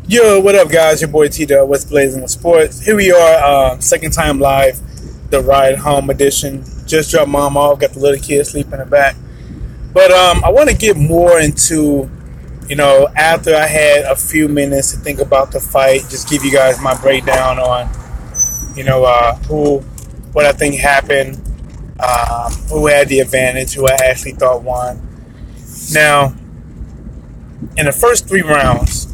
Yo, what up, guys? Your boy T-Dub, what's blazing with sports. Here we are, second time live, the ride home edition. Just dropped mom off, got the little kid sleeping in the back. But I want to get more into, after I had a few minutes to think about the fight, just give you guys my breakdown on, what I think happened, who had the advantage, who I actually thought won. Now, in the first 3 rounds,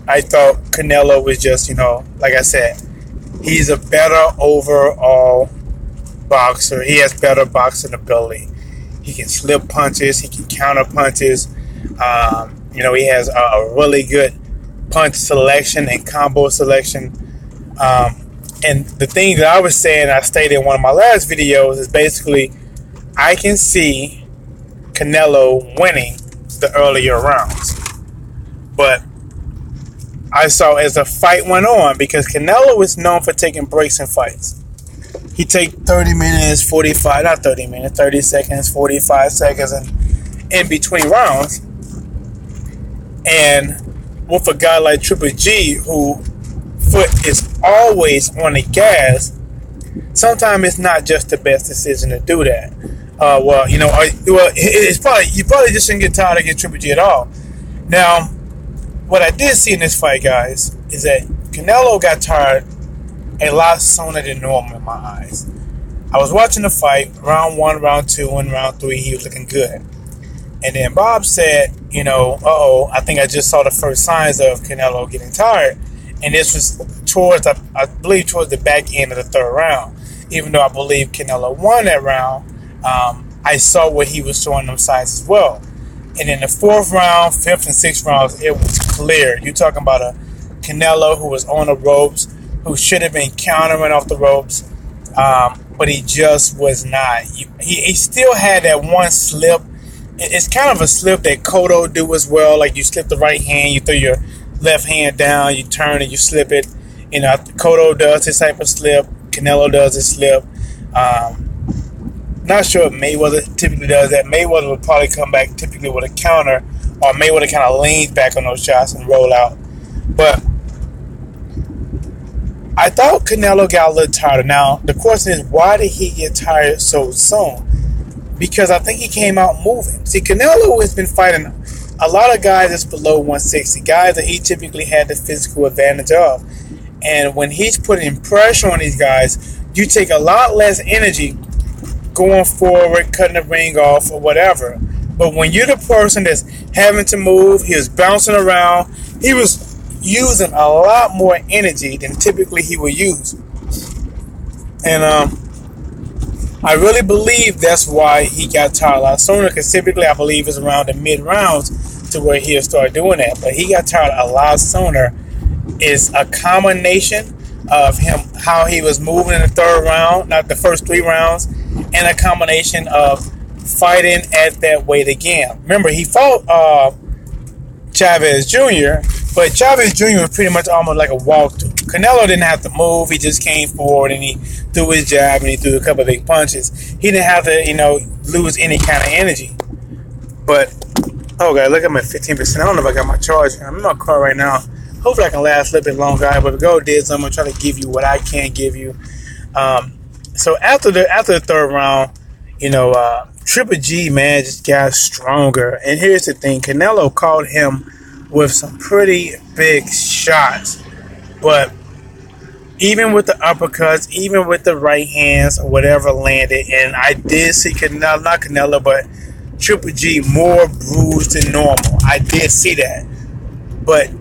I thought Canelo was just, like I said, he's a better overall boxer. He has better boxing ability. He can slip punches. He can counter punches. He has a really good punch selection and combo selection. And the thing that I was saying, I stated in one of my last videos, is basically I can see Canelo winning the earlier rounds. But I saw as the fight went on, because Canelo is known for taking breaks in fights. He take 30 minutes, 30 seconds, 45 seconds in between rounds. And with a guy like Triple G, who foot is always on the gas, sometimes it's not just the best decision to do that. It's probably, you probably just shouldn't get tired of getting Triple G at all. Now, what I did see in this fight, guys, is that Canelo got tired a lot sooner than normal in my eyes. I was watching the fight, round 1, round 2, and round 3, he was looking good. And then Bob said, I think I just saw the first signs of Canelo getting tired. And this was towards the back end of the 3rd round. Even though I believe Canelo won that round, I saw what he was showing them signs as well. And in the 4th round, 5th, and 6th rounds, it was clear. You're talking about a Canelo who was on the ropes, who should have been countering off the ropes, but he just was not. He still had that one slip. It's kind of a slip that Cotto do as well. Like, you slip the right hand, you throw your left hand down, you turn and you slip it. Cotto does this type of slip. Canelo does this slip. Not sure if Mayweather typically does that. Mayweather would probably come back typically with a counter, or Mayweather kind of leans back on those shots and roll out. But I thought Canelo got a little tired. Now, the question is, why did he get tired so soon? Because I think he came out moving. See, Canelo has been fighting a lot of guys that's below 160, guys that he typically had the physical advantage of. And when he's putting pressure on these guys, you take a lot less energy going forward, cutting the ring off, or whatever. But when you're the person that's having to move, he was bouncing around, he was using a lot more energy than typically he would use. And I really believe that's why he got tired a lot sooner, because typically I believe it's around the mid-rounds to where he'll start doing that. But he got tired a lot sooner. It's a combination of him, how he was moving in the 3rd round, not the first 3 rounds, and a combination of fighting at that weight again. Remember, he fought Chavez Jr., but Chavez Jr. was pretty much almost like a walkthrough. Canelo didn't have to move. He just came forward and he threw his jab and he threw a couple of big punches. He didn't have to, lose any kind of energy. But, oh God, look, I'm at 15%. I don't know if I got my charger. I'm in my car right now. Hopefully I can last a little bit longer. But if go did, so I'm going to try to give you what I can give you. So after the 3rd round, Triple G, man, just got stronger. And here's the thing. Canelo caught him with some pretty big shots. But even with the uppercuts, even with the right hands or whatever landed, and I did see Canelo, not Canelo, but Triple G more bruised than normal. I did see that. But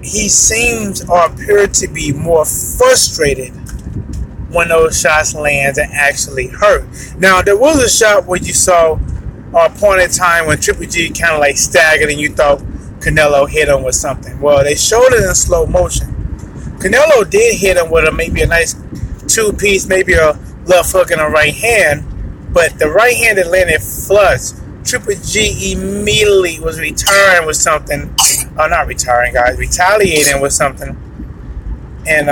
he seems or appeared to be more frustrated when those shots land and actually hurt. Now, there was a shot where you saw a point in time when Triple G kind of like staggered and you thought Canelo hit him with something. Well, they showed it in slow motion. Canelo did hit him with maybe a nice 2-piece, maybe a left hook and a right hand, but the right hand that landed flush. Triple G immediately was retiring with something. Not retiring, guys. Retaliating with something. And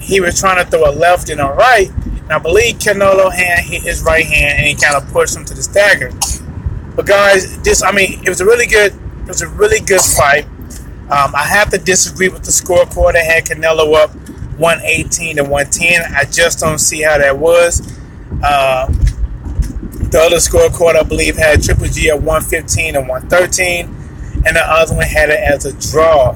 he was trying to throw a left and a right. And I believe Canelo hit his right hand and he kind of pushed him to the stagger. But guys, it was a really good fight. I have to disagree with the scorecard that had Canelo up 118 to 110. I just don't see how that was. The other scorecard, I believe, had Triple G at 115 and 113, and the other one had it as a draw.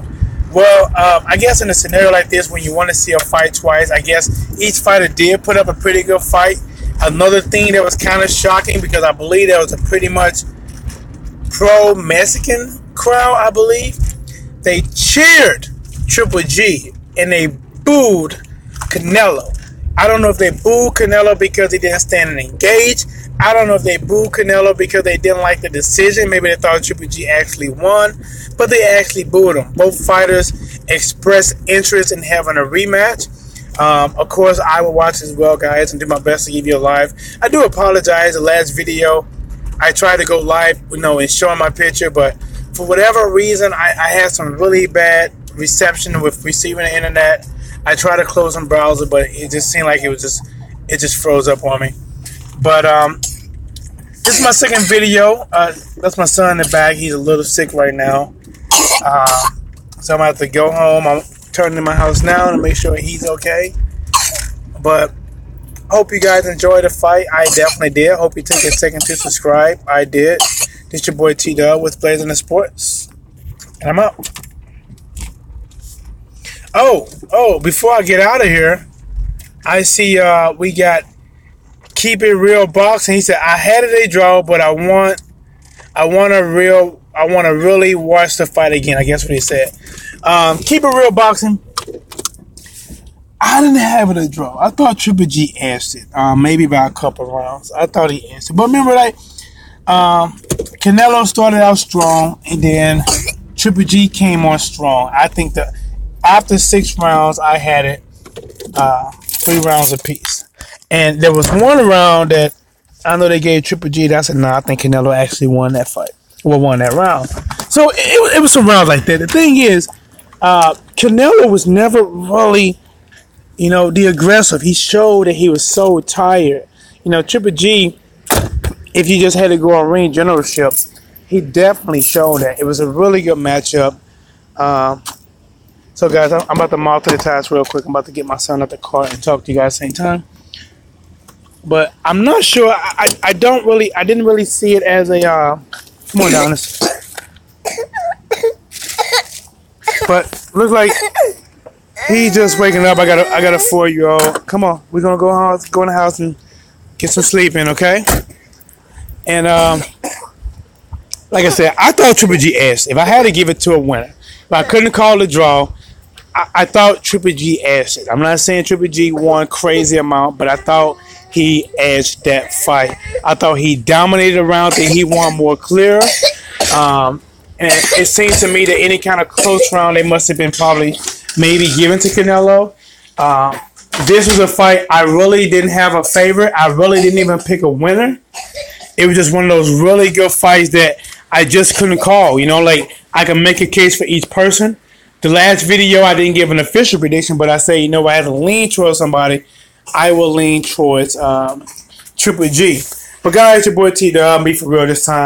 Well, I guess in a scenario like this, when you want to see a fight twice, I guess each fighter did put up a pretty good fight. Another thing that was kind of shocking, because I believe there was a pretty much pro-Mexican crowd, I believe. They cheered Triple G and they booed Canelo. I don't know if they booed Canelo because he didn't stand and engage. I don't know if they booed Canelo because they didn't like the decision. Maybe they thought Triple G actually won, but they actually booed him. Both fighters expressed interest in having a rematch. Of course, I will watch as well, guys, and do my best to give you a live. I do apologize. The last video, I tried to go live, and showing my picture, but for whatever reason, I had some really bad reception with receiving the internet. I tried to close some browser, but it just seemed like it just froze up on me. But this is my second video. That's my son in the back. He's a little sick right now. So I'm going to have to go home. I'm turning to my house now to make sure he's okay. But hope you guys enjoyed the fight. I definitely did. Hope you take a second to subscribe. I did. This your boy T-Dub with Blazing the Sports. And I'm out. Oh, before I get out of here, I see we got Keep It Real Boxing. He said, I had it a draw, but I want to really watch the fight again. I guess what he said. Keep It Real Boxing. I didn't have it a draw. I thought Triple G asked it. Maybe by a couple rounds. I thought he asked it. But remember, like, Canelo started out strong, and then Triple G came on strong. I think that after 6 rounds, I had it 3 rounds apiece. And there was one round that I know they gave Triple G. That I said, no, I think Canelo actually won that fight. Well, won that round. So it was some rounds like that. The thing is, Canelo was never really, the aggressive. He showed that he was so tired. Triple G, if you just had to go on ring generalship, he definitely showed that. It was a really good matchup. So, guys, I'm about to multitask real quick. I'm about to get my son out the car and talk to you guys at the same time. But I'm not sure. I didn't really see it as a. Come on down. But looks like he's just waking up. I got a 4-year-old. Come on, we're gonna go in the house and get some sleep in, okay? And like I said, I thought Triple G asked. If I had to give it to a winner, if I couldn't call the draw, I thought Triple G asked it. I'm not saying Triple G won crazy amount, but I thought he edged that fight. I thought he dominated the round, that he won more clear. And it seems to me that any kind of close round, they must have been probably maybe given to Canelo. This was a fight I really didn't have a favorite. I really didn't even pick a winner. It was just one of those really good fights that I just couldn't call. Like I can make a case for each person. The last video, I didn't give an official prediction, but I say, I had to lean towards somebody. I will lean towards Triple G. But guys, your boy T-Dub, be for real this time.